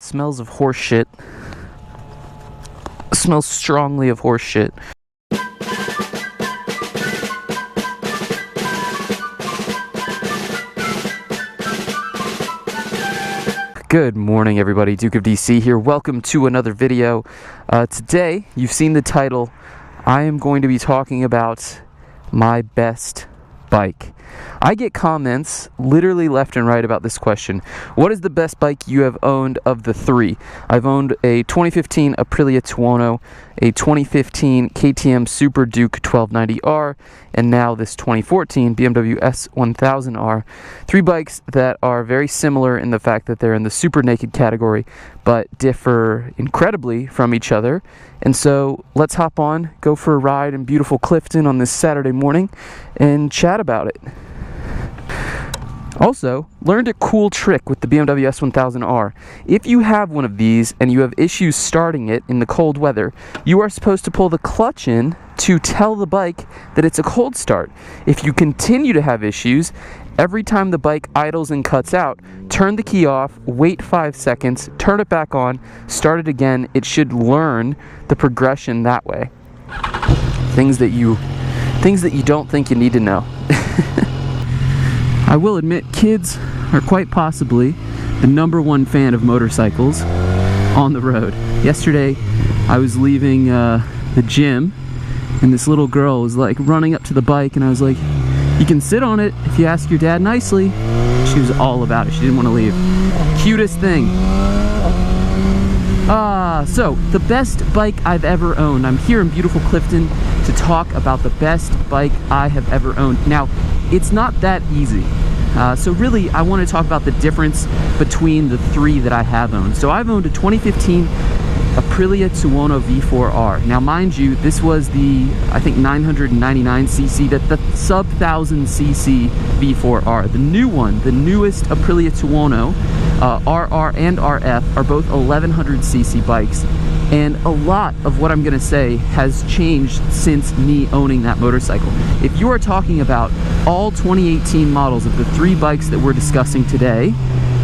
Smells of horse shit. Smells strongly of horse shit. Good morning, everybody. DukeOfDC here. Welcome to another video. Today, you've seen the title. I am going to be talking about my best bike. I get comments literally left and right about this question. What is the best bike you have owned of the three? I've owned a 2015 Aprilia Tuono, a 2015 KTM Super Duke 1290R, and now this 2014 BMW S1000R. Three bikes that are very similar in the fact that they're in the super naked category, but differ incredibly from each other. And so let's hop on, go for a ride in beautiful Clifton on this Saturday morning, and chat about it. Also, learned a cool trick with the BMW S1000R. If you have one of these and you have issues starting it in the cold weather, you are supposed to pull the clutch in to tell the bike that it's a cold start. If you continue to have issues, every time the bike idles and cuts out, turn the key off, wait 5 seconds, turn it back on, start it again. It should learn the progression that way. Things that you don't think you need to know. I will admit, kids are quite possibly the #1 fan of motorcycles on the road. Yesterday, I was leaving the gym, and this little girl was like running up to the bike, and I was like, "You can sit on it if you ask your dad nicely." She was all about it. She didn't want to leave. Cutest thing. So the best bike I've ever owned. I'm here in beautiful Clifton to talk about the best bike I have ever owned. Now, it's not that easy. So really, I want to talk about the difference between the three that I have owned. So I've owned a 2015 Aprilia Tuono V4R. Now, mind you, this was the, I think, 999cc, the sub 1000cc V4R. The new one, the newest Aprilia Tuono, RR and RF, are both 1100cc bikes. And a lot of what I'm going to say has changed since me owning that motorcycle. If you are talking about all 2018 models of the three bikes that we're discussing today,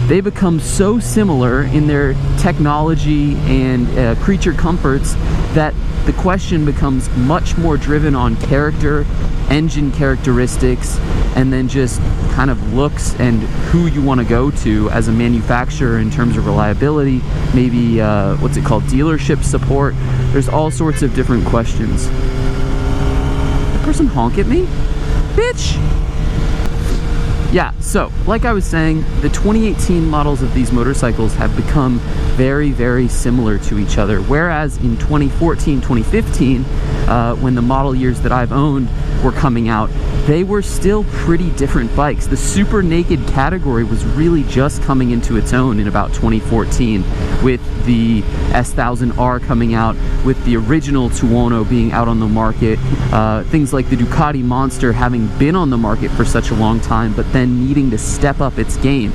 they become so similar in their technology and creature comforts that the question becomes much more driven on character, engine characteristics, and then just kind of looks and who you want to go to as a manufacturer in terms of reliability, maybe what's it called, dealership support. There's all sorts of different questions. That person honk at me? Bitch! Yeah, so, like I was saying, the 2018 models of these motorcycles have become very, very similar to each other. Whereas in 2014, 2015, when the model years that I've owned were coming out, they were still pretty different bikes. The super naked category was really just coming into its own in about 2014, with the S1000R coming out, with the original Tuono being out on the market, things like the Ducati Monster having been on the market for such a long time, but then needing to step up its game.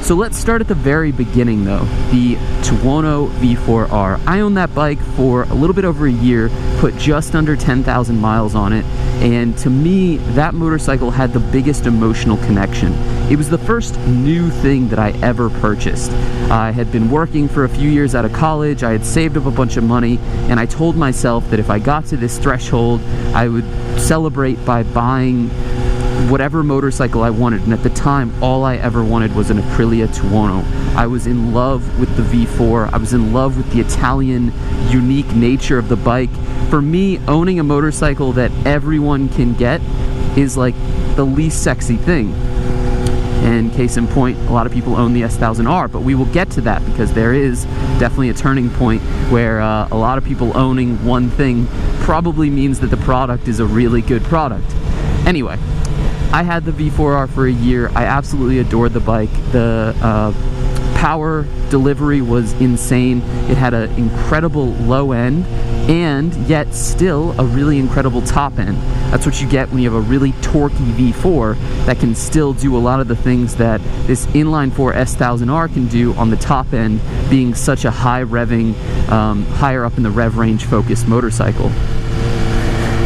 So let's start at the very beginning though, the Tuono V4R. I owned that bike for a little bit over a year, put just under 10,000 miles on it, and to me, that motorcycle had the biggest emotional connection. It was the first new thing that I ever purchased. I had been working for a few years out of college, I had saved up a bunch of money, and I told myself that if I got to this threshold, I would celebrate by buying whatever motorcycle I wanted. And at the time, all I ever wanted was an Aprilia Tuono. I was in love with the V4. I was in love with the Italian unique nature of the bike. For me, owning a motorcycle that everyone can get is like the least sexy thing. And case in point, a lot of people own the S1000R, but we will get to that because there is definitely a turning point where a lot of people owning one thing probably means that the product is a really good product. Anyway, I had the V4R for a year. I absolutely adored the bike. The power delivery was insane. It had an incredible low end and yet still a really incredible top end. That's what you get when you have a really torquey V4 that can still do a lot of the things that this inline 4 S1000R can do on the top end, being such a high revving, higher up in the rev range focused motorcycle.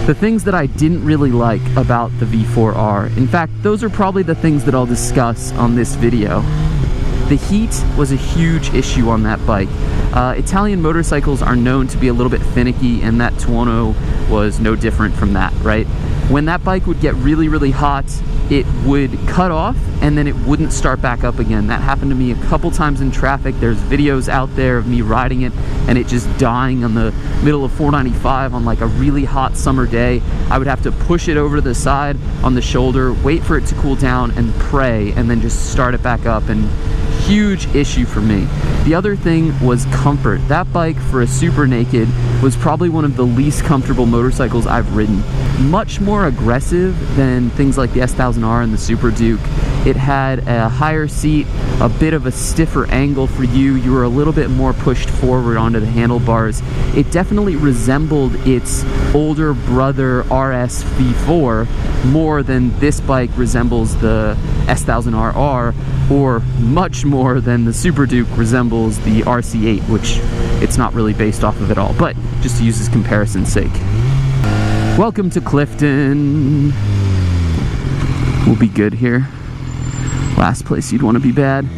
The things that I didn't really like about the V4R, in fact, those are probably the things that I'll discuss on this video. The heat was a huge issue on that bike. Italian motorcycles are known to be a little bit finicky, and that Tuono was no different from that, right? When that bike would get really, really hot, it would cut off and then it wouldn't start back up again. That happened to me a couple times in traffic. There's videos out there of me riding it and it just dying on the middle of 495 on like a really hot summer day. I would have to push it over to the side on the shoulder, wait for it to cool down and pray, and then just start it back up. And huge issue for me. The other thing was comfort. That bike for a super naked was probably one of the least comfortable motorcycles I've ridden. Much more aggressive than things like the S1000R and the Super Duke. It had a higher seat, a bit of a stiffer angle for you. You were a little bit more pushed forward onto the handlebars. It definitely resembled its older brother RS V4 more than this bike resembles the S1000R, or much more than the Super Duke resembles the RC8, which it's not really based off of at all, but just to use this comparison's sake. Welcome to Clifton. We'll be good here. Last place you'd want to be bad.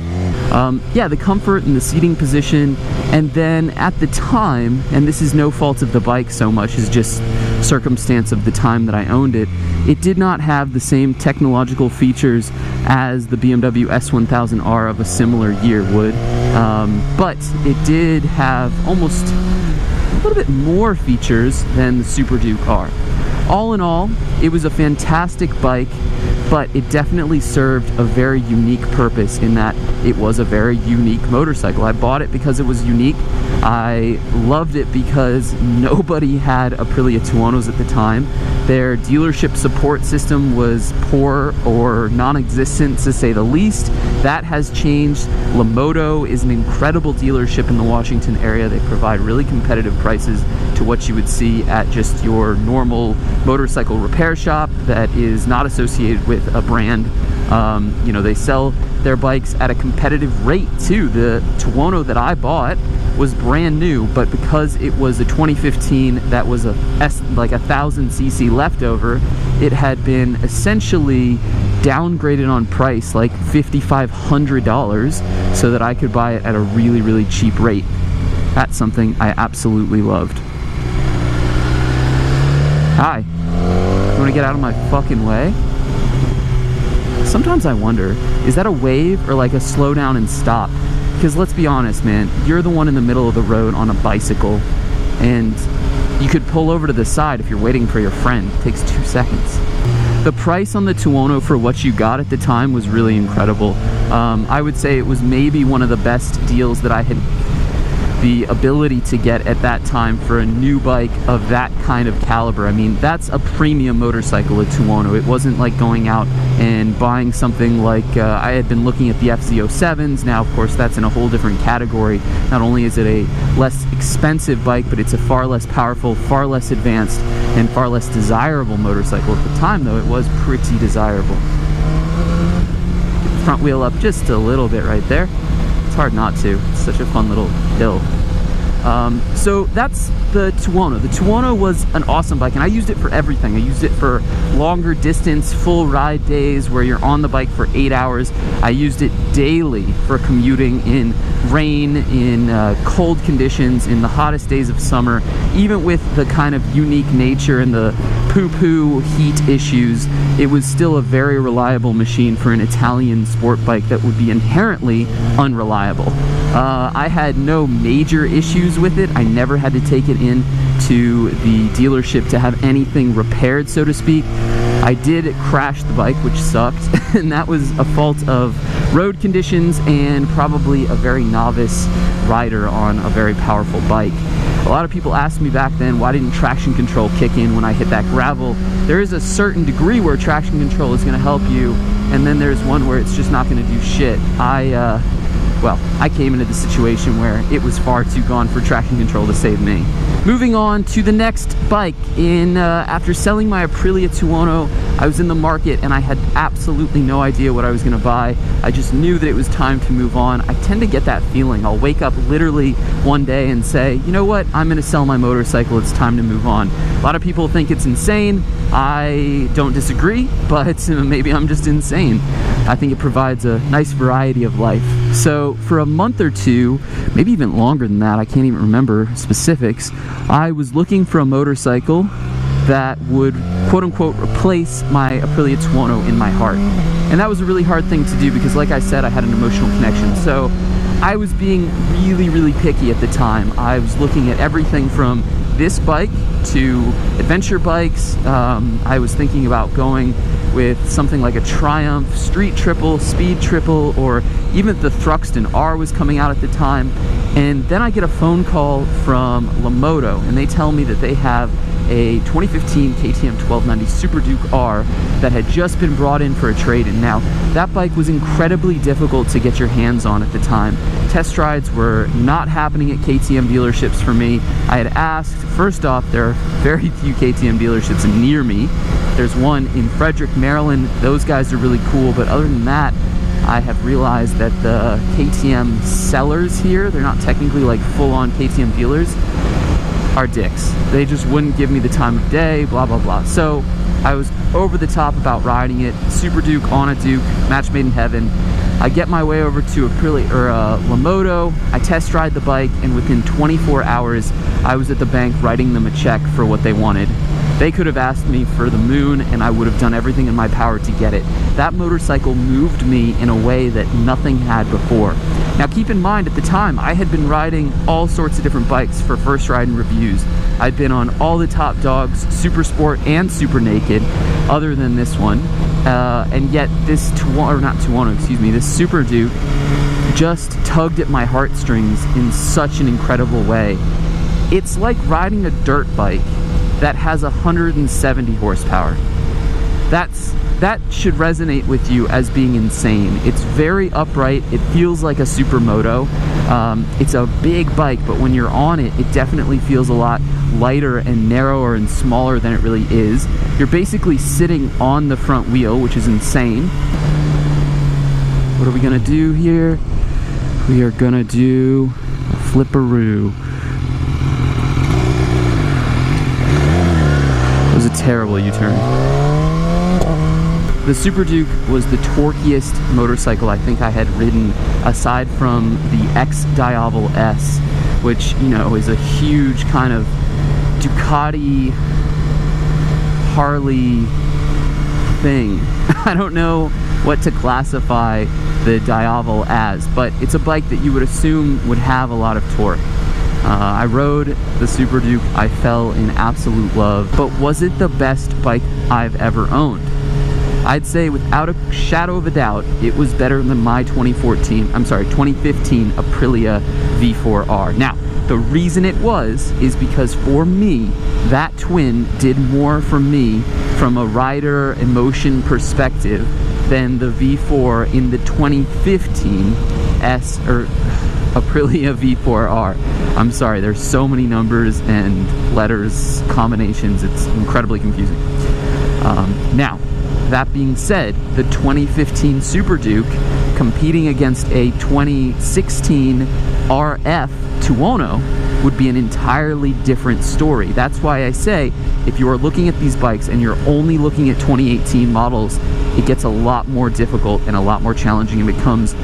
Yeah, the comfort and the seating position, and then at the time, and this is no fault of the bike so much as just circumstance of the time that I owned it, it did not have the same technological features as the BMW S1000R of a similar year would, but it did have almost a little bit more features than the Super Duke R. All in all, it was a fantastic bike, but it definitely served a very unique purpose in that it was a very unique motorcycle. I bought it because it was unique. I loved it because nobody had Aprilia Tuonos at the time. Their dealership support system was poor or non-existent, to say the least. That has changed. Lamoto is an incredible dealership in the Washington area. They provide really competitive prices to what you would see at just your normal motorcycle repair shop that is not associated with a brand. You know, they sell their bikes at a competitive rate too. The Tuono that I bought was brand new, but because it was a 2015 that was like 1000cc leftover, it had been essentially downgraded on price, like $5,500, so that I could buy it at a really, really cheap rate. That's something I absolutely loved. Hi. You want to get out of my fucking way? Sometimes I wonder, is that a wave or like a slow down and stop? Because let's be honest, man, you're the one in the middle of the road on a bicycle, and you could pull over to the side if you're waiting for your friend. It takes 2 seconds. The price on the Tuono for what you got at the time was really incredible. I would say it was maybe one of the best deals that I had the ability to get at that time for a new bike of that kind of caliber. I mean, that's a premium motorcycle, a Tuono. It wasn't like going out and buying something like, I had been looking at the FZ07s. Now, of course, that's in a whole different category. Not only is it a less expensive bike, but it's a far less powerful, far less advanced, and far less desirable motorcycle. At the time, though, it was pretty desirable. Front wheel up just a little bit right there. It's hard not to. It's such a fun little hill. So that's the Tuono. The Tuono was an awesome bike, and I used it for everything. I used it for longer distance, full ride days where you're on the bike for 8 hours. I used it daily for commuting in rain, in cold conditions, in the hottest days of summer. Even with the kind of unique nature and the poo-poo heat issues, it was still a very reliable machine for an Italian sport bike that would be inherently unreliable. I had no major issues with it. I never had to take it in to the dealership to have anything repaired, so to speak. I did crash the bike, which sucked, and that was a fault of road conditions and probably a very novice rider on a very powerful bike. A lot of people asked me back then, why didn't traction control kick in when I hit that gravel? There is a certain degree where traction control is going to help you, and then there's one where it's just not going to do shit. Well, I came into the situation where it was far too gone for traction control to save me. Moving on to the next bike. After selling my Aprilia Tuono, I was in the market and I had absolutely no idea what I was going to buy. I just knew that it was time to move on. I tend to get that feeling. I'll wake up literally one day and say, you know what, I'm going to sell my motorcycle, it's time to move on. A lot of people think it's insane. I don't disagree, but maybe I'm just insane. I think it provides a nice variety of life. So for a month or two, maybe even longer than that, I can't even remember specifics, I was looking for a motorcycle that would quote-unquote replace my Aprilia Tuono in my heart. And that was a really hard thing to do because, like I said, I had an emotional connection. So I was being really picky at the time. I was looking at everything from this bike to adventure bikes. I was thinking about going with something like a Triumph Street Triple, Speed Triple, or even the Thruxton R was coming out at the time. And then I get a phone call from Lamoto, and they tell me that they have a 2015 KTM 1290 Super Duke R that had just been brought in for a trade-in. Now, that bike was incredibly difficult to get your hands on at the time. Test rides were not happening at KTM dealerships for me. I had asked, first off, there are very few KTM dealerships near me. There's one in Frederick, Maryland. Those guys are really cool, but other than that, I have realized that the KTM sellers here, they're not technically like full-on KTM dealers, are dicks. They just wouldn't give me the time of day, blah blah blah. So I was over the top about riding it. Super Duke on a Duke, match made in heaven. I get my way over to Aprilia or Lamoto. I test ride the bike, and within 24 hours, I was at the bank writing them a check for what they wanted. They could have asked me for the moon, and I would have done everything in my power to get it. That motorcycle moved me in a way that nothing had before. Now keep in mind, at the time, I had been riding all sorts of different bikes for first ride and reviews. I'd been on all the top dogs, Super Sport and Super Naked, other than this one. And yet this this Super Duke just tugged at my heartstrings in such an incredible way. It's like riding a dirt bike that has 170 horsepower. That should resonate with you as being insane. It's very upright. It feels like a supermoto. It's a big bike, but when you're on it, it definitely feels a lot lighter and narrower and smaller than it really is. You're basically sitting on the front wheel, which is insane. What are we gonna do here? We are gonna do a flipperoo. It was a terrible U-turn. The Super Duke was the torquiest motorcycle I think I had ridden, aside from the Diavel S, which, you know, is a huge kind of Ducati Harley thing. I don't know what to classify the Diavel as, but it's a bike that you would assume would have a lot of torque. I rode the Super Duke, I fell in absolute love, but was it the best bike I've ever owned? I'd say without a shadow of a doubt, it was better than my 2015 Aprilia V4R. Now, the reason it is because for me, that twin did more for me from a rider emotion perspective than the V4 in the 2015 Aprilia V4R. I'm sorry, there's so many numbers and letters, combinations, it's incredibly confusing. Now, that being said, the 2015 Super Duke competing against a 2016 RF Tuono would be an entirely different story. That's why I say, if you are looking at these bikes and you're only looking at 2018 models, it gets a lot more difficult and a lot more challenging and becomes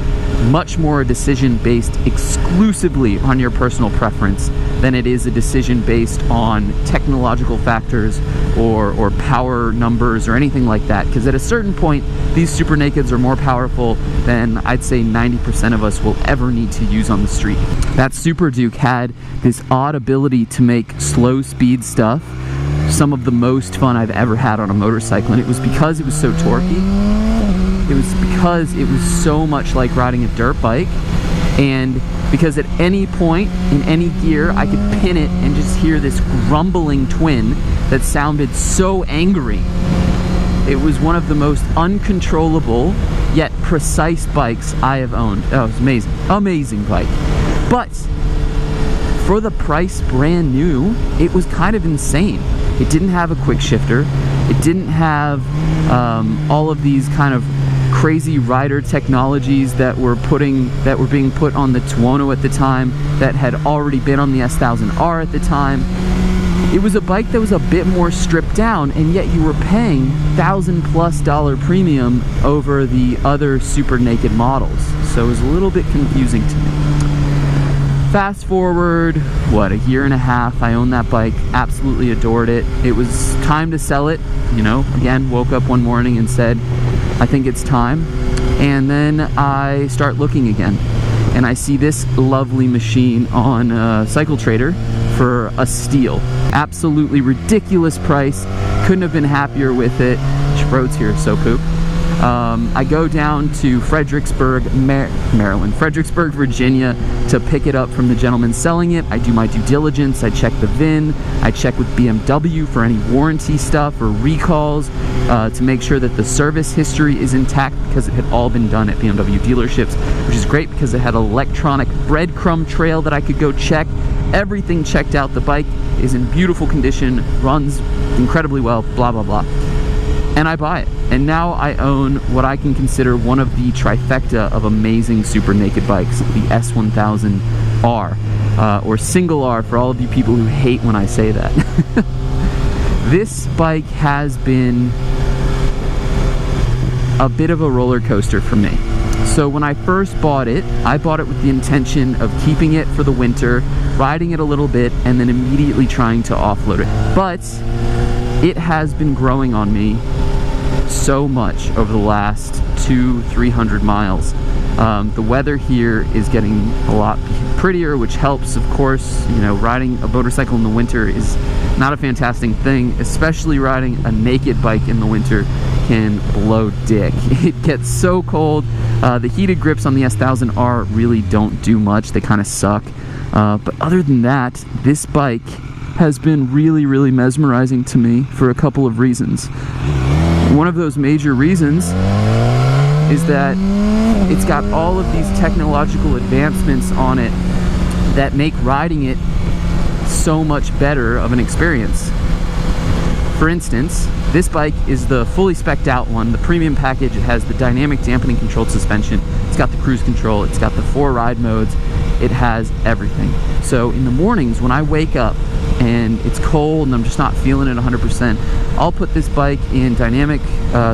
much more a decision based exclusively on your personal preference than it is a decision based on technological factors or power numbers or anything like that. Because at a certain point, these Super Nakeds are more powerful than I'd say 90% of us will ever need to use on the street. That Super Duke had this odd ability to make slow speed stuff some of the most fun I've ever had on a motorcycle, and it was because it was so torquey. It was because it was so much like riding a dirt bike, and because at any point in any gear I could pin it and just hear this grumbling twin that sounded so angry. It was one of the most uncontrollable yet precise bikes I have owned. Oh, it was amazing. Amazing bike. But for the price brand new, it was kind of insane. It didn't have a quick shifter. It didn't have all of these kind of crazy rider technologies that were being put on the Tuono at the time, that had already been on the S1000R at the time. It was a bike that was a bit more stripped down, and yet you were paying $1,000+ premium over the other super naked models. So it was a little bit confusing to me. Fast forward, what, a year and a half, I owned that bike, absolutely adored it. It was time to sell it, you know, again, woke up one morning and said, I think it's time. And then I start looking again, and I see this lovely machine on Cycle Trader for a steal. Absolutely ridiculous price, couldn't have been happier with it. Roads here are so poop. I go down to Fredericksburg, Maryland, Fredericksburg, Virginia, to pick it up from the gentleman selling it. I do my due diligence, I check the VIN, I check with BMW for any warranty stuff or recalls to make sure that the service history is intact, because it had all been done at BMW dealerships, which is great because it had an electronic breadcrumb trail that I could go check. Everything checked out. The bike is in beautiful condition, runs incredibly well, blah, blah, blah. And I buy it. And now I own what I can consider one of the trifecta of amazing super naked bikes, the S1000R, or single R for all of you people who hate when I say that. This bike has been a bit of a roller coaster for me. So when I first bought it, I bought it with the intention of keeping it for the winter, riding it a little bit, and then immediately trying to offload it. But it has been growing on me so much over the last 200-300 miles. The weather here is getting a lot prettier, which helps, of course. You know, riding a motorcycle in the winter is not a fantastic thing, especially riding a naked bike in the winter can blow dick. It gets so cold. The heated grips on the S1000R really don't do much, they kind of suck. But other than that, this bike has been really, really mesmerizing to me for a couple of reasons. One of those major reasons is that it's got all of these technological advancements on it that make riding it so much better of an experience. For instance, this bike is the fully spec'd out one, the premium package. It has the dynamic dampening controlled suspension, it's got the cruise control, it's got the 4 ride modes, it has everything. So in the mornings when I wake up and it's cold and I'm just not feeling it 100%, I'll put this bike in dynamic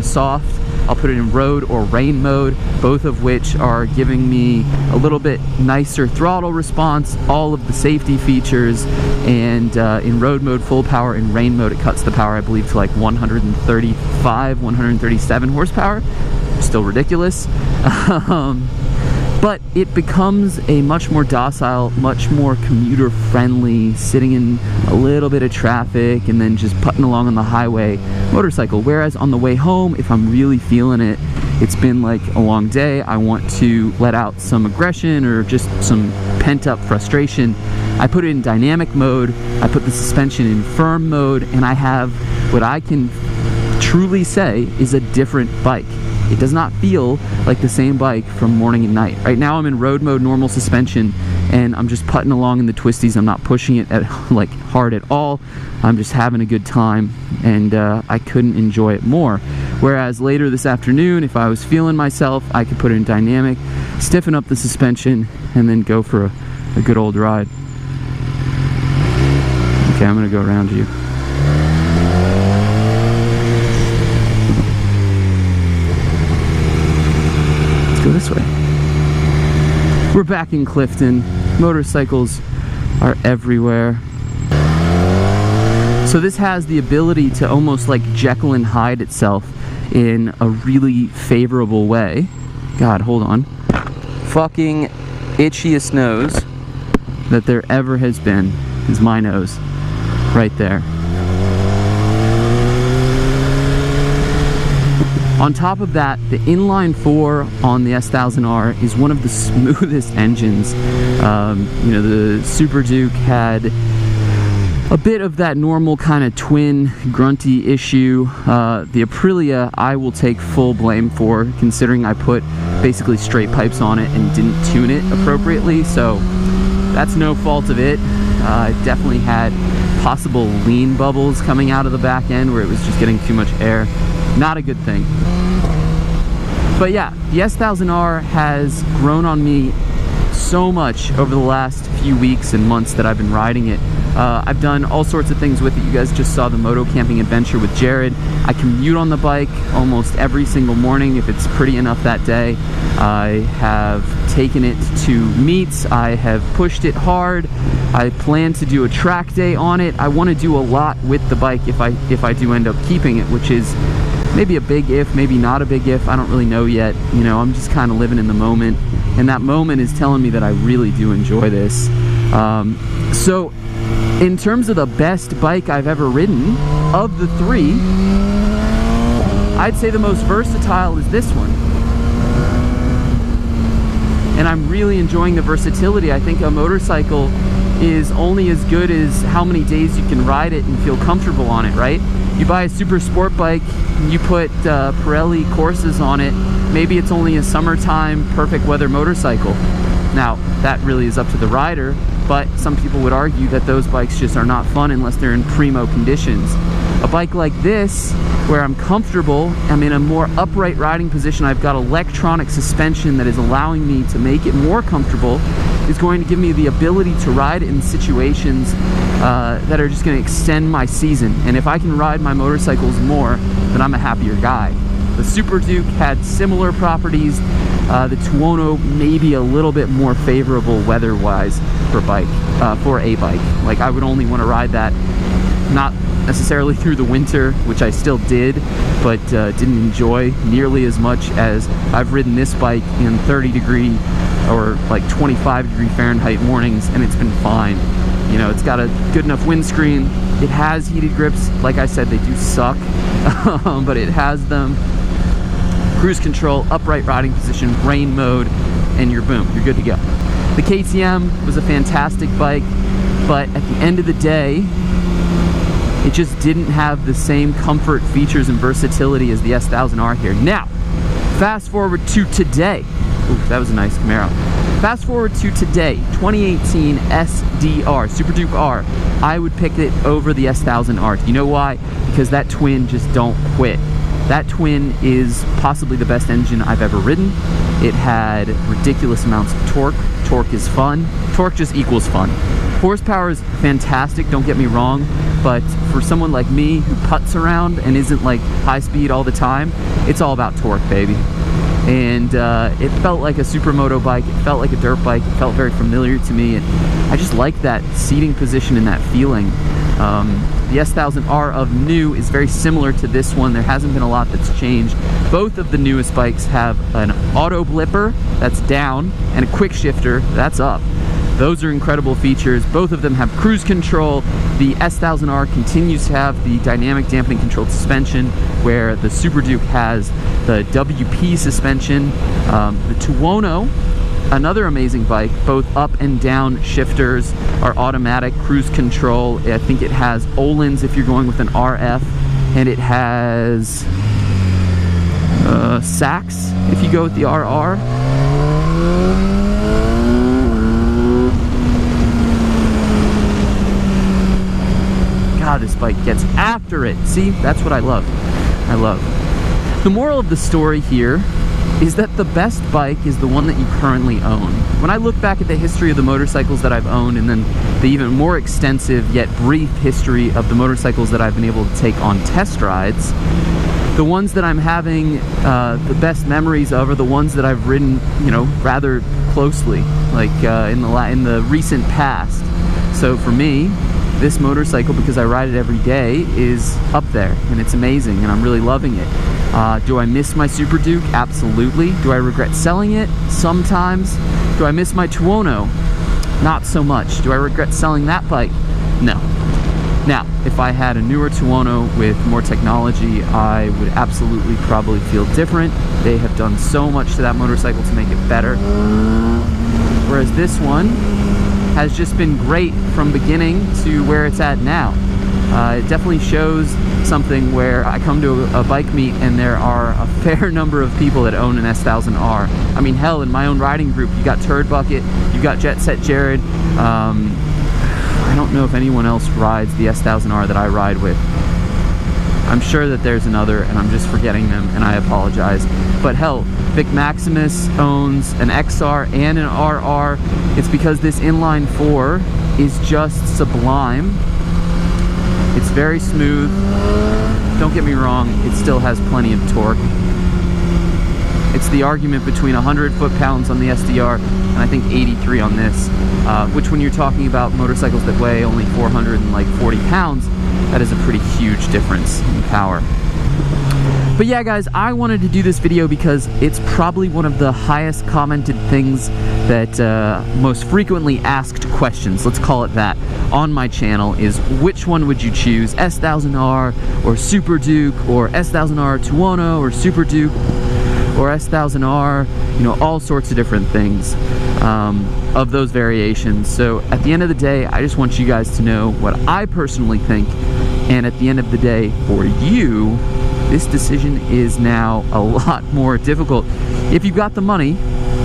soft, I'll put it in road or rain mode, both of which are giving me a little bit nicer throttle response, all of the safety features, and in road mode full power, in rain mode it cuts the power I believe to like 135, 137 horsepower, still ridiculous. But it becomes a much more docile, much more commuter friendly, sitting in a little bit of traffic and then just putting along on the highway motorcycle. Whereas on the way home, if I'm really feeling it, it's been like a long day, I want to let out some aggression or just some pent up frustration, I put it in dynamic mode, I put the suspension in firm mode, and I have what I can truly say is a different bike. It does not feel like the same bike from morning and night. Right now I'm in road mode, normal suspension, and I'm just putting along in the twisties. I'm not pushing it like hard at all. I'm just having a good time, and I couldn't enjoy it more. Whereas later this afternoon, if I was feeling myself, I could put it in dynamic, stiffen up the suspension, and then go for a good old ride. Okay, I'm gonna go around you. Go this way. We're back in Clifton. Motorcycles are everywhere. So this has the ability to almost like Jekyll and Hyde itself in a really favorable way. God, hold on. Fucking itchiest nose that there ever has been is my nose. Right there. On top of that, the inline 4 on the S1000R is one of the smoothest engines. You know, the Super Duke had a bit of that normal kind of twin grunty issue. The Aprilia I will take full blame for, considering I put basically straight pipes on it and didn't tune it appropriately, so that's no fault of it. It definitely had possible lean bubbles coming out of the back end where it was just getting too much air. Not a good thing. But yeah, the S1000R has grown on me so much over the last few weeks and months that I've been riding it. I've done all sorts of things with it. You guys just saw the moto camping adventure with Jared. I commute on the bike almost every single morning if it's pretty enough that day. I have taken it to meets. I have pushed it hard. I plan to do a track day on it. I want to do a lot with the bike if I do end up keeping it, which is maybe a big if, maybe not a big if. I don't really know yet. You know, I'm just kind of living in the moment, and that moment is telling me that I really do enjoy this. So in terms of the best bike I've ever ridden, of the three, I'd say the most versatile is this one. And I'm really enjoying the versatility. I think a motorcycle is only as good as how many days you can ride it and feel comfortable on it, right? You buy a super sport bike, you put Pirelli courses on it, maybe it's only a summertime perfect weather motorcycle. Now, that really is up to the rider, but some people would argue that those bikes just are not fun unless they're in primo conditions. A bike like this, where I'm comfortable, I'm in a more upright riding position, I've got electronic suspension that is allowing me to make it more comfortable, is going to give me the ability to ride in situations that are just going to extend my season. And if I can ride my motorcycles more, then I'm a happier guy. The Super Duke had similar properties. The Tuono maybe a little bit more favorable weather-wise for a bike. Like, I would only want to ride that not necessarily through the winter, which I still did, but didn't enjoy nearly as much as I've ridden this bike in 30-degree or like 25-degree Fahrenheit mornings, and it's been fine. You know, it's got a good enough windscreen. It has heated grips. Like I said, they do suck, but it has them. Cruise control, upright riding position, rain mode, and you're boom, you're good to go. The KTM was a fantastic bike, but at the end of the day, it just didn't have the same comfort, features, and versatility as the S1000R here. Now, fast forward to today. Ooh, that was a nice Camaro. Fast forward to today, 2018 SDR, Super Duke R. I would pick it over the S1000R. Do you know why? Because that twin just don't quit. That twin is possibly the best engine I've ever ridden. It had ridiculous amounts of torque. Torque is fun. Torque just equals fun. Horsepower is fantastic, don't get me wrong, but for someone like me who putts around and isn't like high speed all the time, it's all about torque, baby. And it felt like a supermoto bike, it felt like a dirt bike, it felt very familiar to me, and I just like that seating position and that feeling. The S1000R of new is very similar to this one. There hasn't been a lot that's changed. Both of the newest bikes have an auto blipper that's down and a quick shifter that's up. Those are incredible features. Both of them have cruise control. The S1000R continues to have the dynamic dampening controlled suspension, where the Super Duke has the WP suspension. The Tuono, another amazing bike, both up and down shifters are automatic, cruise control. I think it has Öhlins if you're going with an RF, and it has Sachs if you go with the RR. God, this bike gets after it. See, that's what I love. I love. The moral of the story here is that the best bike is the one that you currently own. When I look back at the history of the motorcycles that I've owned, and then the even more extensive yet brief history of the motorcycles that I've been able to take on test rides, the ones that I'm having the best memories of are the ones that I've ridden, you know, rather closely, like in the recent past. So for me, this motorcycle, because I ride it every day, is up there, and it's amazing, and I'm really loving it. Do I miss my Super Duke? Absolutely. Do I regret selling it? Sometimes. Do I miss my Tuono? Not so much. Do I regret selling that bike? No. Now, if I had a newer Tuono with more technology, I would absolutely probably feel different. They have done so much to that motorcycle to make it better. Whereas this one has just been great from beginning to where it's at now. It definitely shows something where I come to a bike meet and there are a fair number of people that own an S1000R. I mean, hell, in my own riding group, you got Turd Bucket, you got Jet Set Jared. I don't know if anyone else rides the S1000R that I ride with. I'm sure that there's another, and I'm just forgetting them, and I apologize. But hell, Vic Maximus owns an XR and an RR. It's because this inline 4 is just sublime. It's very smooth. Don't get me wrong, it still has plenty of torque. It's the argument between 100 foot-pounds on the SDR and I think 83 on this, which when you're talking about motorcycles that weigh only 440 pounds, that is a pretty huge difference in power. But yeah, guys, I wanted to do this video because it's probably one of the highest commented things that most frequently asked questions, let's call it that, on my channel is which one would you choose, S1000R or Super Duke or S1000R Tuono or Super Duke or S1000R, you know, all sorts of different things of those variations. So at the end of the day, I just want you guys to know what I personally think, and at the end of the day, for you, this decision is now a lot more difficult. If you've got the money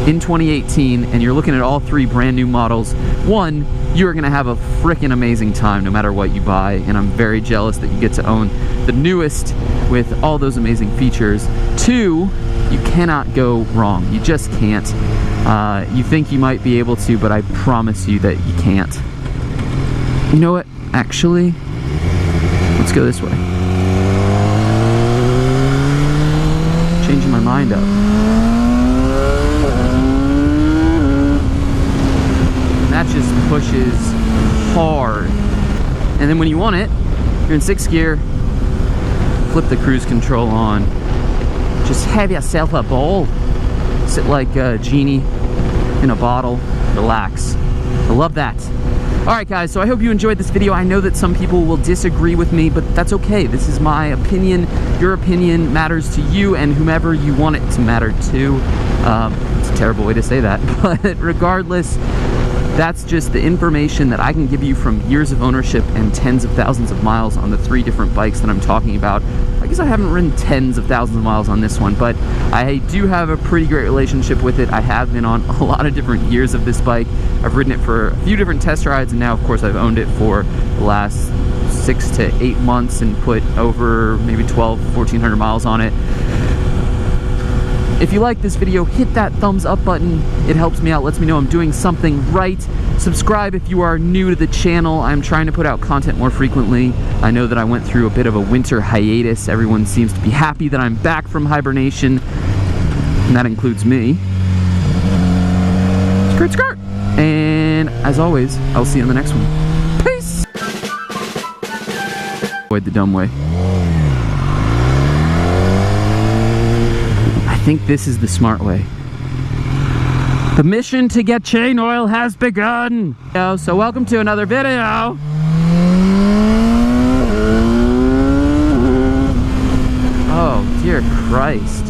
in 2018 and you're looking at all three brand new models, one, you're gonna have a freaking amazing time no matter what you buy, and I'm very jealous that you get to own the newest with all those amazing features. Two, you cannot go wrong. You just can't. You think you might be able to, but I promise you that you can't. You know what? Actually, let's go this way. Changing my mind up. And that just pushes hard. And then when you want it, you're in 6th gear, flip the cruise control on. Just have yourself a ball. Sit like a genie in a bottle. Relax. I love that. Alright guys, so I hope you enjoyed this video. I know that some people will disagree with me, but that's okay. This is my opinion. Your opinion matters to you and whomever you want it to matter to. It's a terrible way to say that, but regardless, that's just the information that I can give you from years of ownership and tens of thousands of miles on the three different bikes that I'm talking about. I guess I haven't ridden tens of thousands of miles on this one, but I do have a pretty great relationship with it. I have been on a lot of different years of this bike. I've ridden it for a few different test rides, and now of course I've owned it for the last 6 to 8 months and put over maybe 1,400 miles on it. If you like this video, hit that thumbs up button. It helps me out, lets me know I'm doing something right. Subscribe if you are new to the channel. I'm trying to put out content more frequently. I know that I went through a bit of a winter hiatus. Everyone seems to be happy that I'm back from hibernation, and that includes me. Skirt, skirt! And as always, I'll see you in the next one. Peace! Avoid the dumb way. I think this is the smart way. The mission to get chain oil has begun. So welcome to another video. Oh, dear Christ.